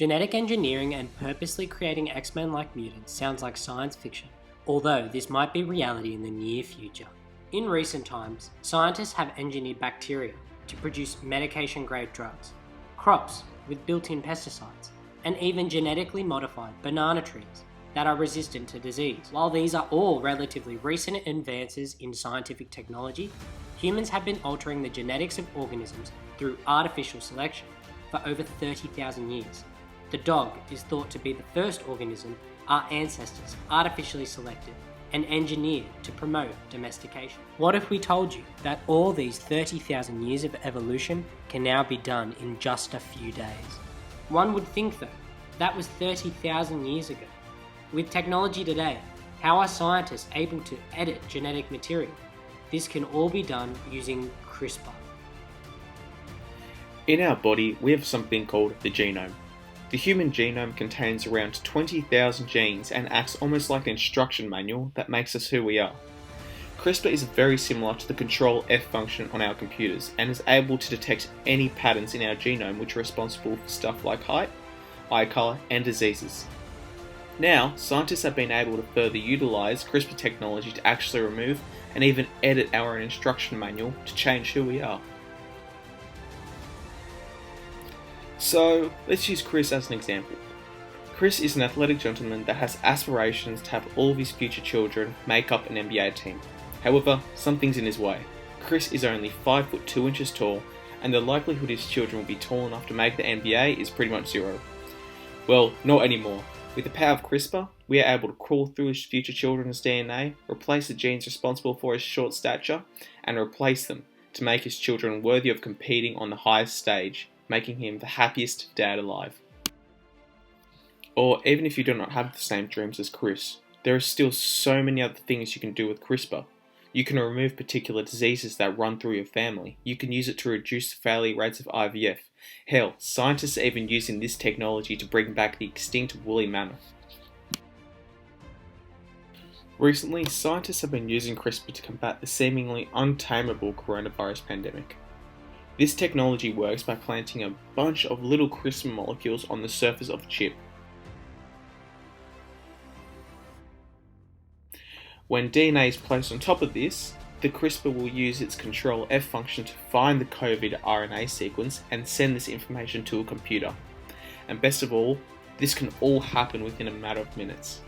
Genetic engineering and purposely creating X-Men-like mutants sounds like science fiction, although this might be reality in the near future. In recent times, scientists have engineered bacteria to produce medication-grade drugs, crops with built-in pesticides, and even genetically modified banana trees that are resistant to disease. While these are all relatively recent advances in scientific technology, humans have been altering the genetics of organisms through artificial selection for over 30,000 years. The dog is thought to be the first organism our ancestors artificially selected and engineered to promote domestication. What if we told you that all these 30,000 years of evolution can now be done in just a few days? One would think though, that was 30,000 years ago. With technology today, how are scientists able to edit genetic material? This can all be done using CRISPR. In our body, we have something called the genome. The human genome contains around 20,000 genes and acts almost like an instruction manual that makes us who we are. CRISPR is very similar to the Control F function on our computers and is able to detect any patterns in our genome which are responsible for stuff like height, eye colour and diseases. Now, scientists have been able to further utilise CRISPR technology to actually remove and even edit our own instruction manual to change who we are. So, let's use Chris as an example. Chris is an athletic gentleman that has aspirations to have all of his future children make up an NBA team. However, something's in his way. Chris is only 5 foot 2 inches tall, and the likelihood his children will be tall enough to make the NBA is pretty much zero. Well, not anymore. With the power of CRISPR, we are able to crawl through his future children's DNA, replace the genes responsible for his short stature, and replace them to make his children worthy of competing on the highest stage, making him the happiest dad alive. Or even if you do not have the same dreams as Chris, there are still so many other things you can do with CRISPR. You can remove particular diseases that run through your family. You can use it to reduce the failure rates of IVF. Hell, scientists are even using this technology to bring back the extinct woolly mammoth. Recently, scientists have been using CRISPR to combat the seemingly untamable coronavirus pandemic. This technology works by planting a bunch of little CRISPR molecules on the surface of a chip. When DNA is placed on top of this, the CRISPR will use its Control F function to find the COVID RNA sequence and send this information to a computer. And best of all, this can all happen within a matter of minutes.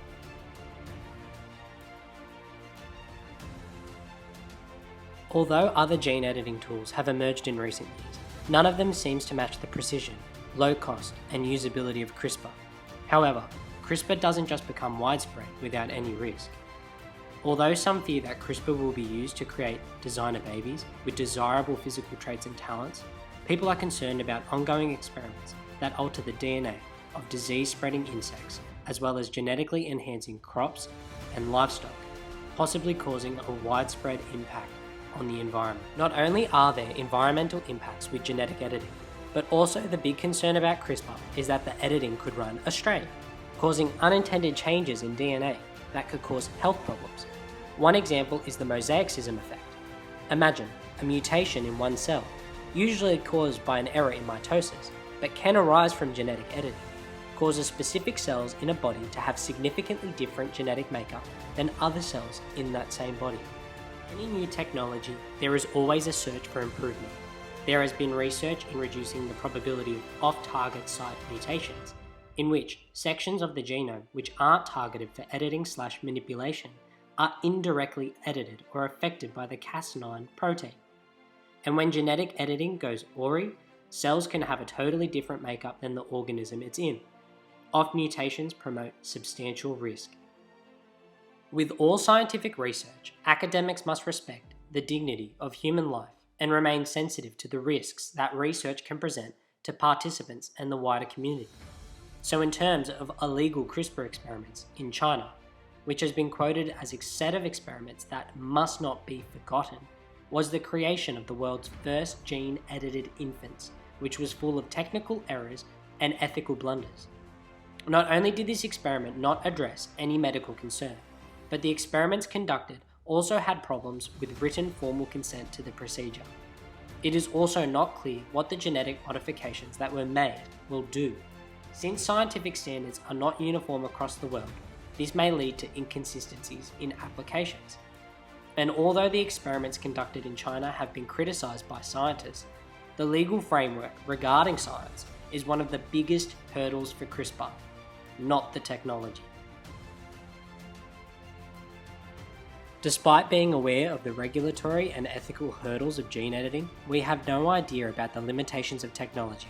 Although other gene editing tools have emerged in recent years, none of them seems to match the precision, low cost, and usability of CRISPR. However, CRISPR doesn't just become widespread without any risk. Although some fear that CRISPR will be used to create designer babies with desirable physical traits and talents, people are concerned about ongoing experiments that alter the DNA of disease-spreading insects, as well as genetically enhancing crops and livestock, possibly causing a widespread impact on the environment. Not only are there environmental impacts with genetic editing, but also the big concern about CRISPR is that the editing could run astray, causing unintended changes in DNA that could cause health problems. One example is the mosaicism effect. Imagine a mutation in one cell, usually caused by an error in mitosis, but can arise from genetic editing, causes specific cells in a body to have significantly different genetic makeup than other cells in that same body. Any new technology, there is always a search for improvement. There has been research in reducing the probability of off-target site mutations, in which sections of the genome which aren't targeted for editing/manipulation are indirectly edited or affected by the Cas9 protein. And when genetic editing goes awry, cells can have a totally different makeup than the organism it's in. Off mutations promote substantial risk. With all scientific research, academics must respect the dignity of human life and remain sensitive to the risks that research can present to participants and the wider community. So in terms of illegal CRISPR experiments in China, which has been quoted as a set of experiments that must not be forgotten, was the creation of the world's first gene-edited infants, which was full of technical errors and ethical blunders. Not only did this experiment not address any medical concern, but the experiments conducted also had problems with written formal consent to the procedure. It is also not clear what the genetic modifications that were made will do. Since scientific standards are not uniform across the world, this may lead to inconsistencies in applications. And although the experiments conducted in China have been criticised by scientists, the legal framework regarding science is one of the biggest hurdles for CRISPR, not the technology. Despite being aware of the regulatory and ethical hurdles of gene editing, we have no idea about the limitations of technology.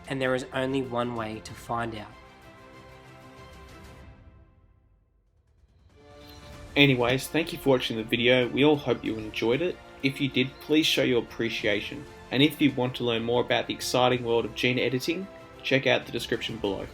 And there is only one way to find out. Anyways, thank you for watching the video. We all hope you enjoyed it. If you did, please show your appreciation. And if you want to learn more about the exciting world of gene editing, check out the description below.